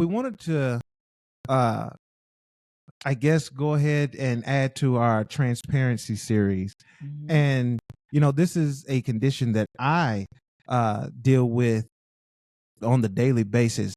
we wanted to, uh, I guess, go ahead and add to our transparency series. And, this is a condition that I deal with on the daily basis.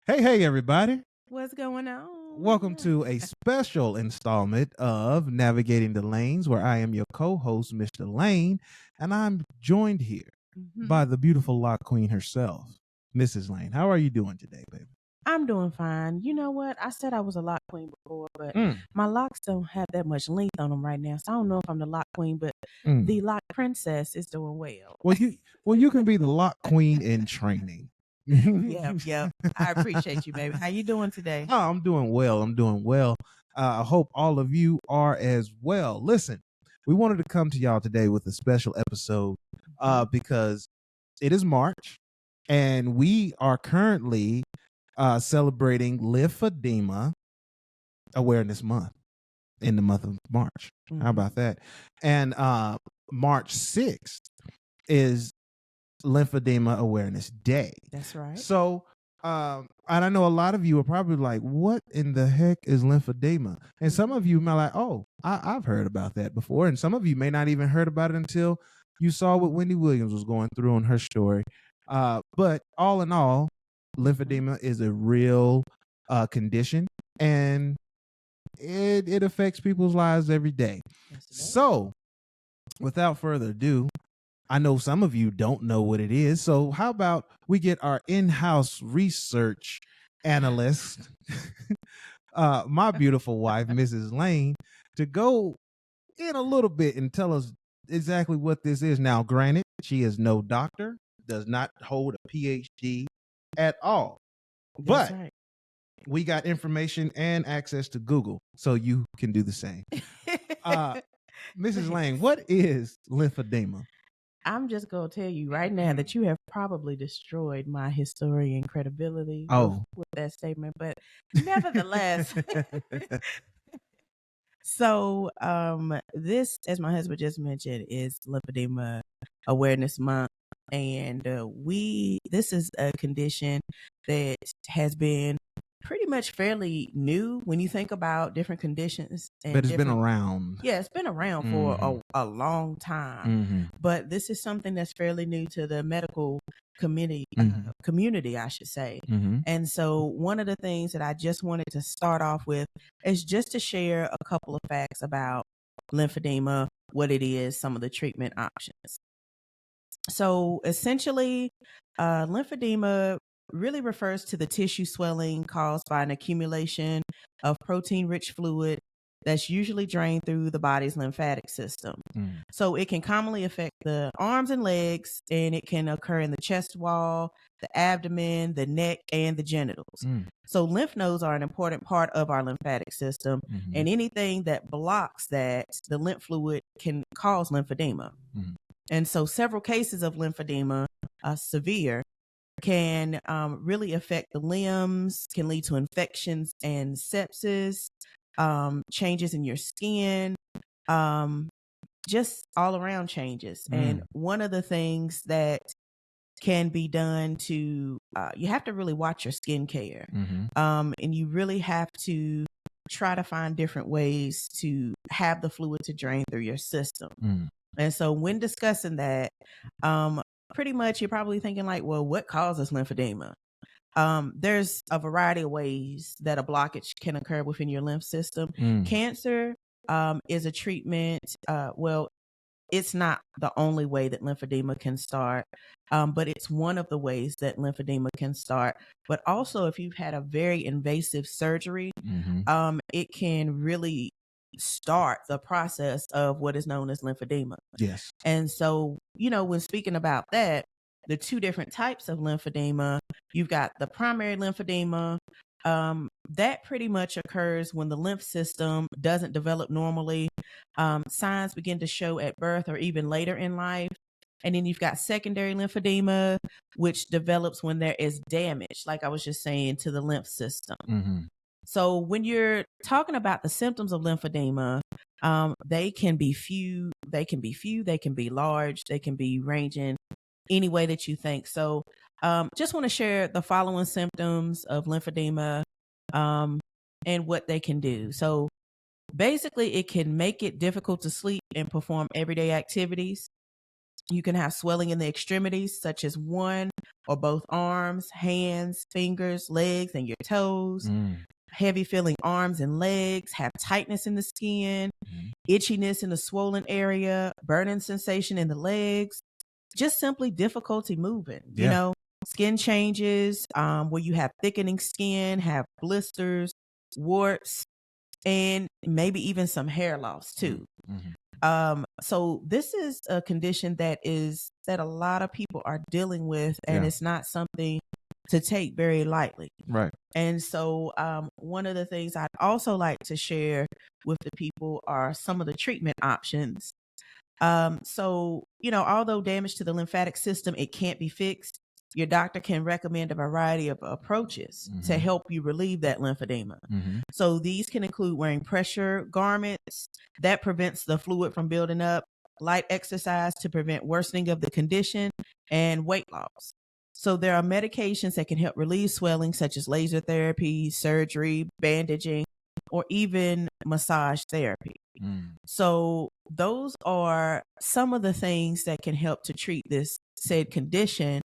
Hey, everybody. What's going on? Welcome to a special installment of Navigating the Lanes, where I am your co-host, Mr. Lane, and I'm joined here by the beautiful lock queen herself, Mrs. Lane. How are you doing today, baby? I'm doing fine. You know what? I said I was a lock queen before, but my locks don't have that much length on them right now, so I don't know if I'm the lock queen, but the lock princess is doing well. Well, you can be the lock queen in training. Yep. I appreciate you, baby. How you doing today? Oh, I'm doing well. I hope all of you are as well. Listen, we wanted to come to y'all today with a special episode because it is March, and we are currently celebrating Lymphedema Awareness Month in the month of March. How about that? And March 6th is Lymphedema Awareness Day. That's right. So, and I know a lot of you are probably like, what in the heck is lymphedema? And some of you might like, oh, I've heard about that before. And some of you may not even heard about it until you saw what Wendy Williams was going through on her story. But all in all, lymphedema is a real condition, and it affects people's lives every day. So, without further ado, I know some of you don't know what it is. So how about we get our in-house research analyst, my beautiful wife, Mrs. Lane, to go in a little bit and tell us exactly what this is. Now, granted, she is no doctor, does not hold a PhD at all. That's but right. We got information and access to Google, so you can do the same. Mrs. Lane, what is lymphedema? I'm just going to tell you right now that you have probably destroyed my historian credibility with that statement. But nevertheless, so this, as my husband just mentioned, is Lymphedema Awareness Month. And this is a condition that has been pretty much fairly new when you think about different conditions. But it's been around. Yeah, it's been around for a long time. But this is something that's fairly new to the medical community, I should say. And so one of the things that I just wanted to start off with is just to share a couple of facts about lymphedema, what it is, some of the treatment options. So essentially, lymphedema really refers to the tissue swelling caused by an accumulation of protein-rich fluid that's usually drained through the body's lymphatic system. So it can commonly affect the arms and legs, and it can occur in the chest wall, the abdomen, the neck, and the genitals. So lymph nodes are an important part of our lymphatic system, and anything that blocks that, the lymph fluid, can cause lymphedema. And so several cases of lymphedema, severe, can really affect the limbs, can lead to infections and sepsis, changes in your skin, just all around changes. And one of the things that can be done to, you have to really watch your skincare. And you really have to try to find different ways to have the fluid to drain through your system. And so when discussing that, pretty much you're probably thinking like, well, what causes lymphedema? There's a variety of ways that a blockage can occur within your lymph system. Cancer is a treatment. Well, it's not the only way that lymphedema can start, but it's one of the ways that lymphedema can start. But also, if you've had a very invasive surgery, it can really start the process of what is known as lymphedema. Yes. And so, when speaking about that, the two different types of lymphedema, you've got the primary lymphedema. That pretty much occurs when the lymph system doesn't develop normally. Signs begin to show at birth or even later in life. And then you've got secondary lymphedema, which develops when there is damage, like I was just saying, to the lymph system. So when you're talking about the symptoms of lymphedema, they can be few, they can be large, they can be ranging any way that you think. So just want to share the following symptoms of lymphedema and what they can do. So basically, it can make it difficult to sleep and perform everyday activities. You can have swelling in the extremities, such as one or both arms, hands, fingers, legs, and your toes. Heavy feeling arms and legs, have tightness in the skin, itchiness in the swollen area, burning sensation in the legs, just simply difficulty moving. You know, skin changes where you have thickening skin, have blisters, warts, and maybe even some hair loss too. So this is a condition that a lot of people are dealing with, and it's not something to take very lightly. Right. And so one of the things I'd also like to share with the people are some of the treatment options. So, you know, although damage to the lymphatic system, it can't be fixed, your doctor can recommend a variety of approaches to help you relieve that lymphedema. So these can include wearing pressure garments that prevents the fluid from building up, light exercise to prevent worsening of the condition, and weight loss. So there are medications that can help relieve swelling, such as laser therapy, surgery, bandaging, or even massage therapy. So those are some of the things that can help to treat this said condition.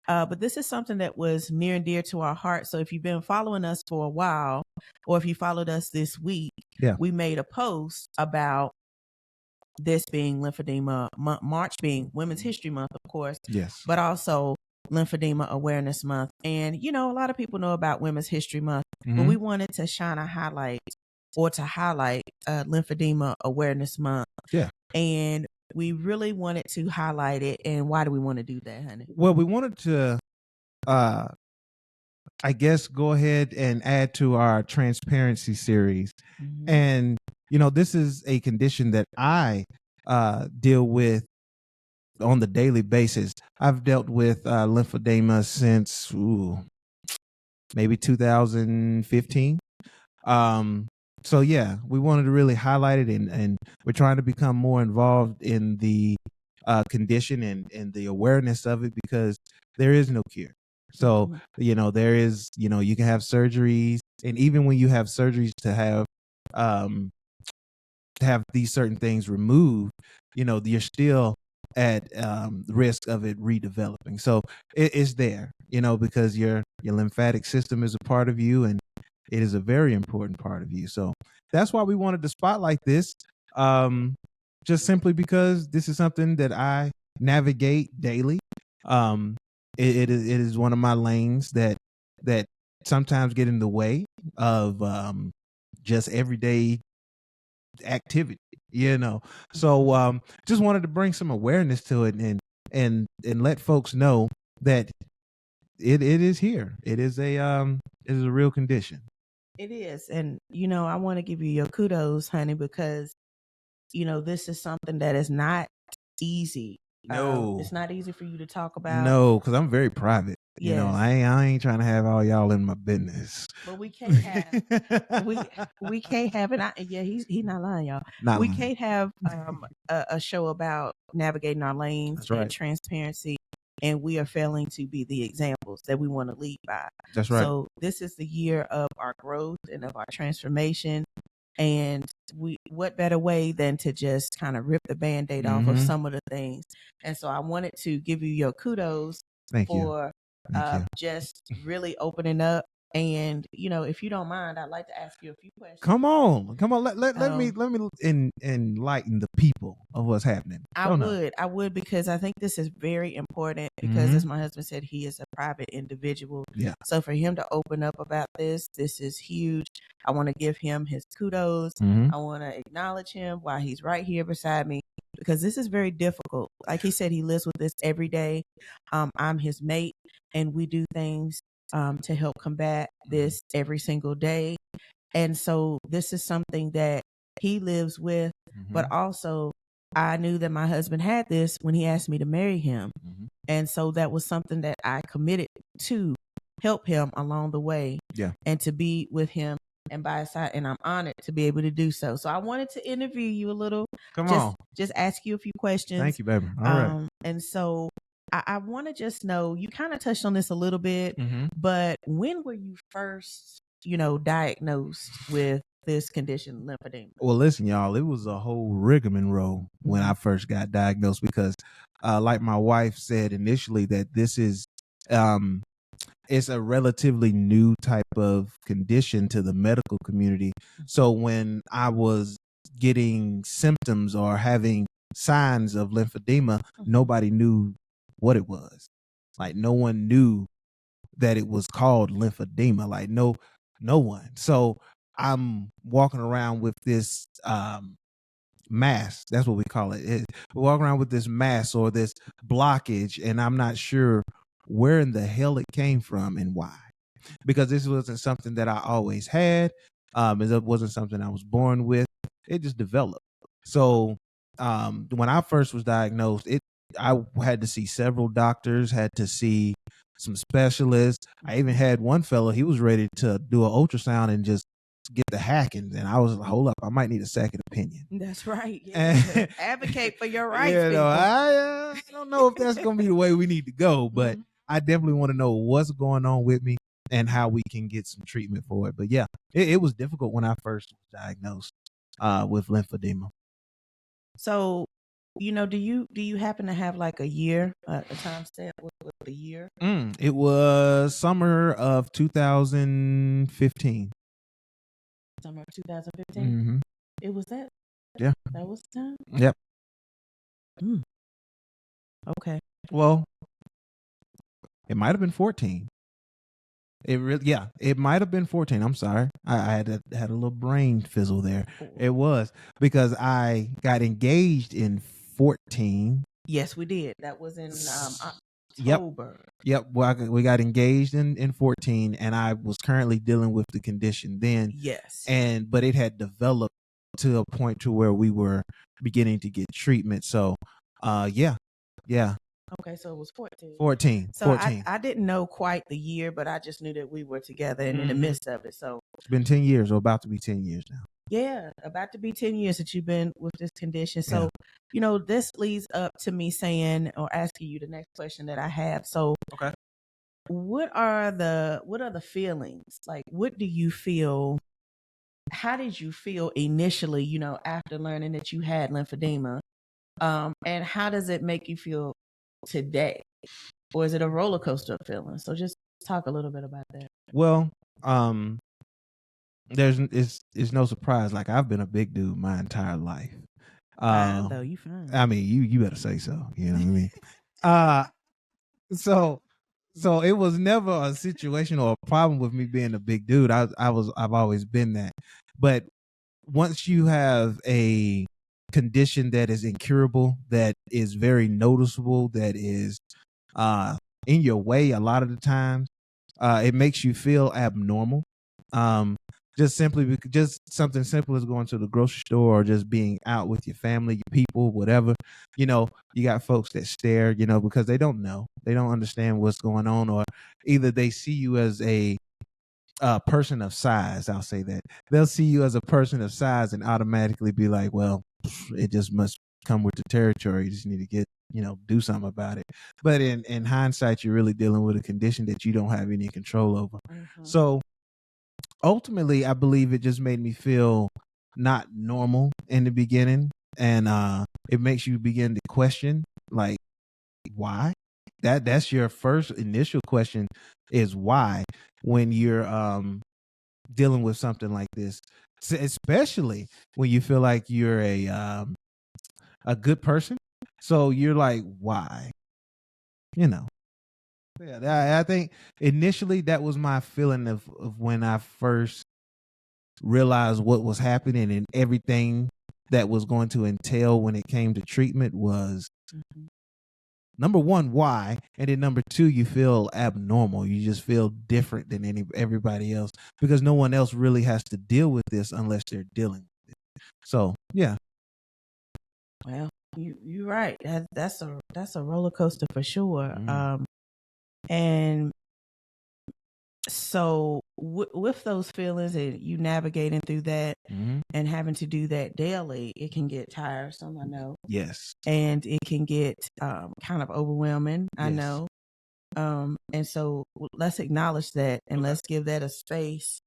But this is something that was near and dear to our heart. So if you've been following us for a while, or if you followed us this week, we made a post about this being Lymphedema March being Women's History Month, of course. Yes. But also Lymphedema Awareness Month. And, you know, a lot of people know about Women's History Month, but we wanted to shine a highlight or to highlight Lymphedema Awareness Month. Yeah. And we really wanted to highlight it. And why do we want to do that, honey? Well, we wanted to, I guess, go ahead and add to our transparency series. And, you know, this is a condition that I deal with on the daily basis. I've dealt with lymphedema since maybe 2015. So yeah, we wanted to really highlight it, and we're trying to become more involved in the condition and the awareness of it, because there is no cure. So, you know, there is, you know, you can have surgeries, and even when you have surgeries to have these certain things removed, you know, you're still at risk of it redeveloping. So it's there, you know, because your lymphatic system is a part of you, and it is a very important part of you. So that's why we wanted to spotlight this, just simply because this is something that I navigate daily. It is one of my lanes that sometimes get in the way of just everyday activity, you know. So just wanted to bring some awareness to it, and let folks know that it is here. It is a real condition. It is. And, you know, I want to give you your kudos, honey, because, you know, this is something that is not easy. No. It's not easy for you to talk about. No, because I'm very private. Yes. You know, I ain't trying to have all y'all in my business. But we can't have we can't have it. Yeah, he's not lying, y'all. Not we lying. Can't have a show about navigating our lanes. That's right. And transparency, and we are failing to be the examples that we want to lead by. That's right. So this is the year of our growth and of our transformation. And what better way than to just kind of rip the Band-Aid off of some of the things. And so I wanted to give you your kudos for just really opening up. And, you know, if you don't mind, I'd like to ask you a few questions. Come on. Let me enlighten the people of what's happening. I would, because I think this is very important, because as my husband said, he is a private individual. Yeah. So for him to open up about this is huge. I want to give him his kudos. I want to acknowledge him while he's right here beside me, because this is very difficult. Like he said, he lives with this every day. I'm his mate, and we do things to help combat this every single day. And so this is something that he lives with, but also I knew that my husband had this when he asked me to marry him. Mm-hmm. And so that was something that I committed to help him along the way. Yeah. And to be with him and by his side. And I'm honored to be able to do so. So I wanted to interview you a little. Come on. Just ask you a few questions. Thank you, baby. All right. And so I want to just know, you kind of touched on this a little bit, but when were you first, diagnosed with this condition, lymphedema? Well, listen, y'all, it was a whole rigmarole when I first got diagnosed because, like my wife said initially, that this is, it's a relatively new type of condition to the medical community. So when I was getting symptoms or having signs of lymphedema, nobody knew what it was. Like no one knew that it was called lymphedema. Like no one. So I'm walking around with this mass. That's what we call it. We walk around with this mass or this blockage, and I'm not sure where in the hell it came from and why. Because this wasn't something that I always had. It wasn't something I was born with. It just developed. So when I first was diagnosed, I had to see several doctors, had to see some specialists. I even had one fellow, he was ready to do an ultrasound and just get the hacking. And I was like, hold up, I might need a second opinion. That's right. Yeah. Advocate for your rights. I don't know if that's going to be the way we need to go, but I definitely want to know what's going on with me and how we can get some treatment for it. But yeah, it was difficult when I first was diagnosed with lymphedema. So, do you happen to have like a year, a time stamp with the year? It was summer of 2015. Summer of 2015? It was that? Yeah. That was the time? Yep. Okay. Well, it might have been 14. It might have been 14. I'm sorry. I had a little brain fizzle there. It was because I got engaged in 14. Yes, we did. That was in October. Yep. Well, we got engaged in 14, and I was currently dealing with the condition then. Yes. But it had developed to a point to where we were beginning to get treatment. So, yeah. Okay, so it was 14. 14. So 14. I didn't know quite the year, but I just knew that we were together and in the midst of it. So it's been 10 years, or about to be 10 years now. Yeah, about to be 10 years that you've been with this condition. So, this leads up to me saying or asking you the next question that I have. So, okay, what are the feelings? Like, what do you feel? How did you feel initially, after learning that you had lymphedema? And how does it make you feel today? Or is it a roller coaster of feelings? So just talk a little bit about that. Well, it's no surprise. Like I've been a big dude my entire life. Though you fine. I mean, you better say so. You know what I mean? So it was never a situation or a problem with me being a big dude. I've always been that. But once you have a condition that is incurable, that is very noticeable, that is in your way a lot of the times, it makes you feel abnormal. Just something simple as going to the grocery store or just being out with your family, your people, whatever. You got folks that stare, because they don't know. They don't understand what's going on, or either they see you as a person of size. I'll say that. They'll see you as a person of size and automatically be like, well, it just must come with the territory. You just need to do something about it. But in hindsight, you're really dealing with a condition that you don't have any control over. So ultimately, I believe it just made me feel not normal in the beginning. And it makes you begin to question, like, why? That's your first initial question, is why, when you're dealing with something like this, especially when you feel like you're a good person. So you're like, why? Yeah, I think initially that was my feeling of when I first realized what was happening and everything that was going to entail when it came to treatment was, number one, why? And then number two, you feel abnormal. You just feel different than everybody else, because no one else really has to deal with this unless they're dealing with it. So, yeah. Well, You're right. That's a roller coaster for sure. And so with those feelings and you navigating through that and having to do that daily, it can get tiresome, I know. Yes. And it can get kind of overwhelming, I know. And so let's acknowledge that and let's give that a space,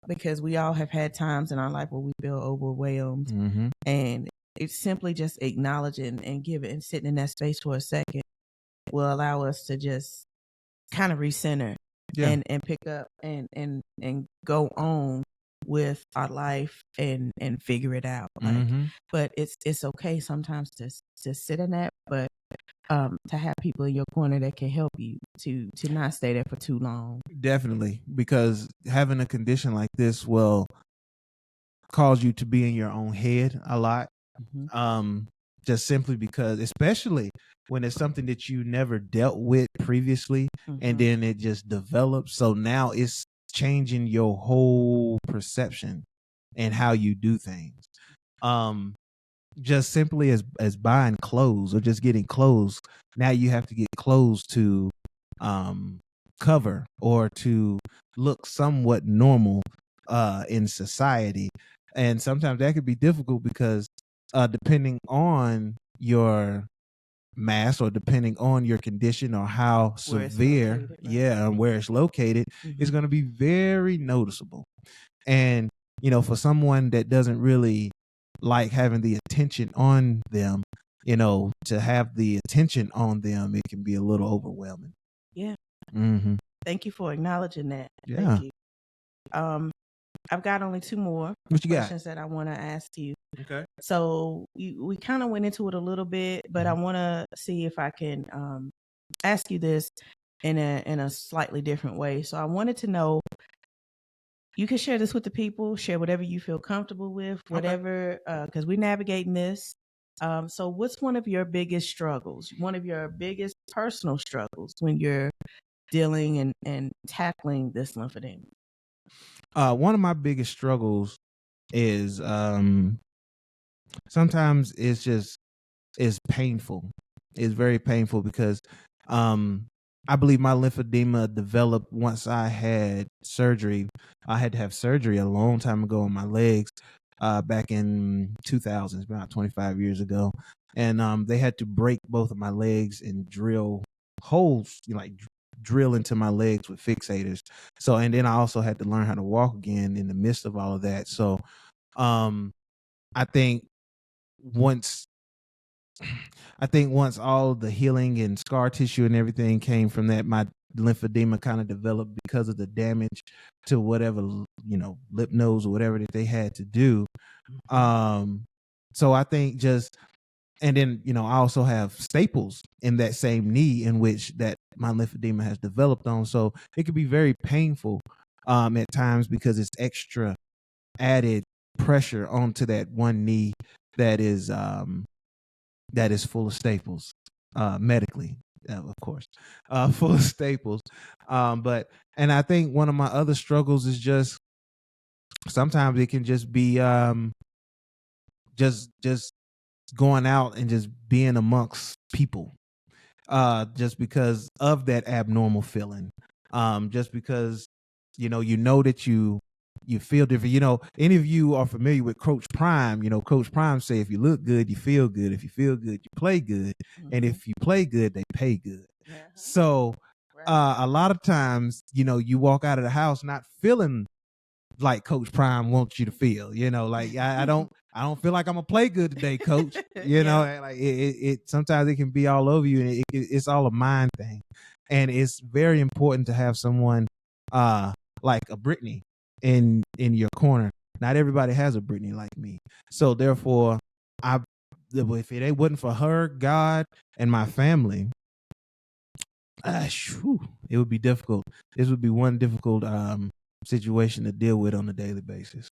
because we all have had times in our life where we feel overwhelmed, and it's simply just acknowledging and giving and sitting in that space for a second will allow us to just kind of recenter and pick up and go on with our life and figure it out. Like, but it's okay sometimes to sit in that, but to have people in your corner that can help you to not stay there for too long. Definitely, because having a condition like this will cause you to be in your own head a lot. Just simply because, especially when it's something that you never dealt with previously, and then it just develops. So now it's changing your whole perception and how you do things. Just simply as buying clothes or just getting clothes. Now you have to get clothes to cover or to look somewhat normal in society. And sometimes that could be difficult because depending on your mass or depending on your condition or how severe, located, right? where it's located, is going to be very noticeable. And, for someone that doesn't really like having the attention on them, to have the attention on them, it can be a little overwhelming. Yeah. Thank you for acknowledging that. Yeah. Thank you. I've got only two more questions that I want to ask you. Okay. So we kind of went into it a little bit, but I want to see if I can ask you this in a slightly different way. So I wanted to know, you can share this with the people, share whatever you feel comfortable with, whatever, because we're navigating this. So what's one of your biggest struggles, one of your biggest personal struggles when you're dealing and tackling this lymphedema? One of my biggest struggles is sometimes it's painful. It's very painful because I believe my lymphedema developed once I had surgery. I had to have surgery a long time ago on my legs, back in 2000s, about 25 years ago. And they had to break both of my legs and drill holes, drill into my legs with fixators. So, and then I also had to learn how to walk again in the midst of all of that. So, I think once all the healing and scar tissue and everything came from that, my lymphedema kind of developed because of the damage to whatever, lip nodes or whatever that they had to do. So I think and then, I also have staples in that same knee in which that my lymphedema has developed on. So it could be very painful at times because it's extra added pressure onto that one knee that is full of staples, medically, of course, full of staples. And I think one of my other struggles is just sometimes it can just be just going out and just being amongst people, just because of that abnormal feeling, just because you know that you feel different. Any of you are familiar with Coach Prime. Coach Prime say, if you look good, you feel good. If you feel good, you play good. And if you play good, they pay good. So a lot of times, you walk out of the house not feeling like Coach Prime wants you to feel, like I don't feel like I'm gonna play good today, Coach. Like it sometimes it can be all over you, and it's all a mind thing. And it's very important to have someone like a Brittany in your corner. Not everybody has a Brittany like me. So therefore, if it wasn't for her, God, and my family, it would be difficult. This would be one difficult situation to deal with on a daily basis.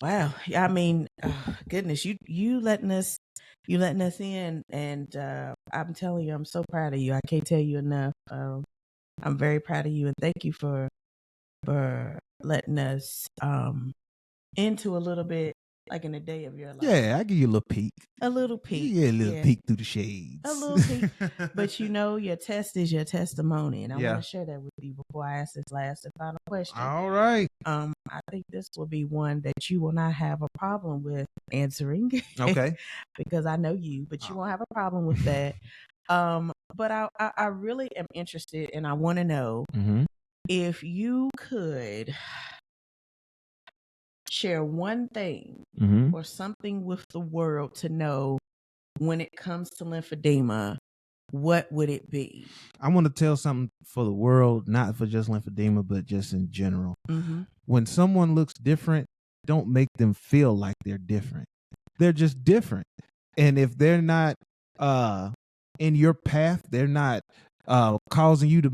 Wow. I mean, goodness, you letting us in, and I'm telling you, I'm so proud of you. I can't tell you enough. I'm very proud of you, and thank you for letting us into a little bit Like in the day of your life. Yeah, I give you a little peek. A little peek. Yeah, a little peek through the shades. A little peek. But your test is your testimony. And I want to share that with you before I ask this last and final question. All right. I think this will be one that you will not have a problem with answering. Okay. Because I know you, but you won't have a problem with that. But I really am interested, and I want to know if you could share one thing or something with the world to know when it comes to lymphedema, what would it be? I want to tell something for the world, not for just lymphedema, but just in general. When someone looks different, don't make them feel like they're different. They're just different. And if they're not in your path, they're not causing you to,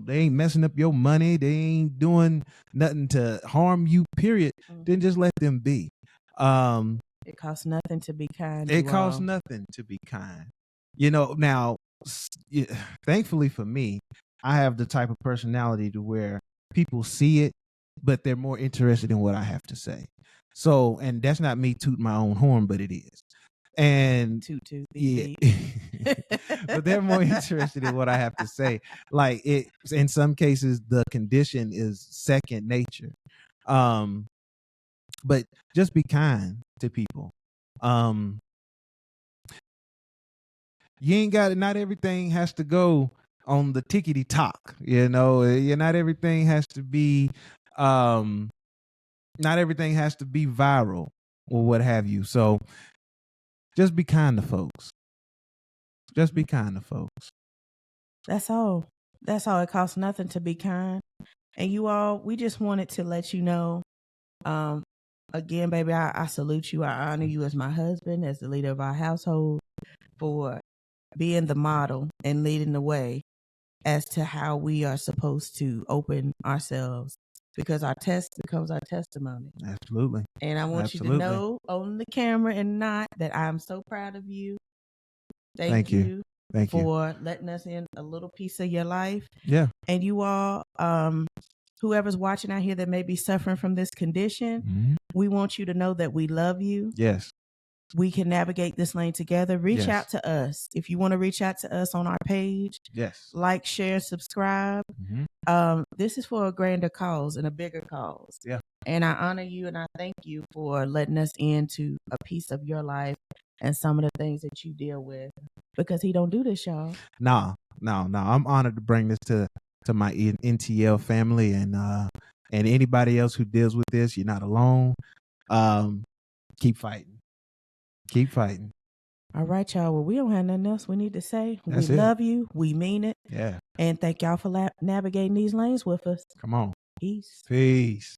they ain't messing up your money, they ain't doing nothing to harm you, period, then just let them be. It costs nothing to be kind. It costs nothing to be kind. Now, thankfully for me, I have the type of personality to where people see it, but they're more interested in what I have to say. So, and that's not me tooting my own horn, but it is. And but they're more interested in what I have to say. Like in some cases, the condition is second nature. But just be kind to people. You ain't got it. Not everything has to go on the tickety tock. Not everything has to be. Not everything has to be viral or what have you. So just be kind to folks. Just be kind to folks. That's all. That's all. It costs nothing to be kind. And you all, we just wanted to let you know, again, baby, I salute you. I honor you as my husband, as the leader of our household, for being the model and leading the way as to how we are supposed to open ourselves, because our test becomes our testimony. Absolutely. And I want you to know on the camera and not that I'm so proud of you. Thank you for letting us in a little piece of your life. Yeah. And you all, whoever's watching out here that may be suffering from this condition, we want you to know that we love you. Yes. We can navigate this lane together. Reach out to us. If you want to reach out to us on our page, like, share, subscribe. This is for a grander cause and a bigger cause. Yeah. And I honor you and I thank you for letting us into a piece of your life and some of the things that you deal with, because he don't do this, y'all. No. I'm honored to bring this to my NTL family and anybody else who deals with this. You're not alone. Keep fighting. Keep fighting. All right, y'all. Well, we don't have nothing else we need to say. That's we love you. We mean it. Yeah. And thank y'all for navigating these lanes with us. Come on. Peace. Peace.